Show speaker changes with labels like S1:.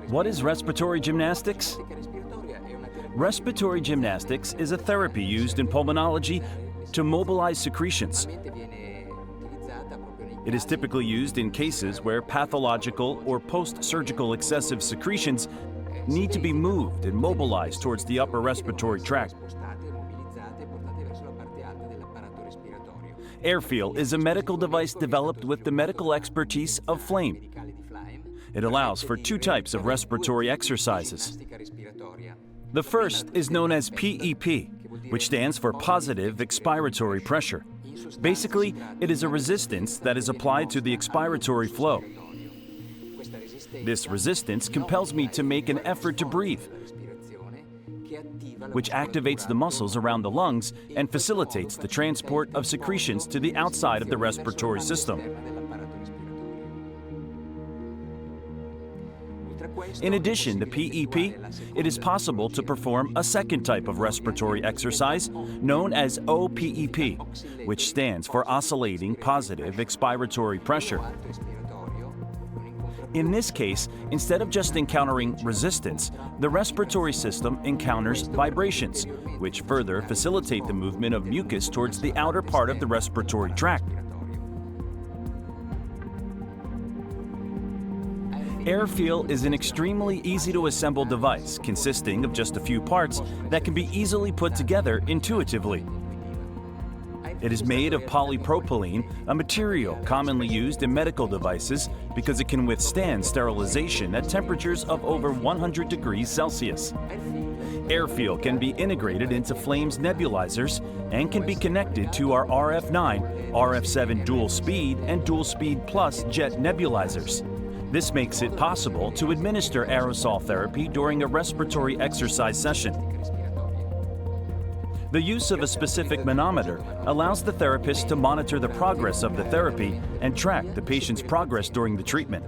S1: What is respiratory gymnastics? Respiratory gymnastics is a therapy used in pulmonology to mobilize secretions. It is typically used in cases where pathological or post-surgical excessive secretions need to be moved and mobilized towards the upper respiratory tract. AirFeel is a medical device developed with the medical expertise of Fleam. It allows for two types of respiratory exercises. The first is known as PEP, which stands for positive expiratory pressure. Basically, it is a resistance that is applied to the expiratory flow. This resistance compels me to make an effort to breathe, which activates the muscles around the lungs and facilitates the transport of secretions to the outside of the respiratory system. In addition to PEP, it is possible to perform a second type of respiratory exercise known as OPEP, which stands for Oscillating Positive Expiratory Pressure. In this case, instead of just encountering resistance, the respiratory system encounters vibrations, which further facilitate the movement of mucus towards the outer part of the respiratory tract. AirFeel is an extremely easy-to-assemble device consisting of just a few parts that can be easily put together intuitively. It is made of polypropylene, a material commonly used in medical devices because it can withstand sterilization at temperatures of over 100 degrees Celsius. AirFeel can be integrated into Flame's nebulizers and can be connected to our RF9, RF7 dual speed, and dual speed plus jet nebulizers. This makes it possible to administer aerosol therapy during a respiratory exercise session. The use of a specific manometer allows the therapist to monitor the progress of the therapy and track the patient's progress during the treatment.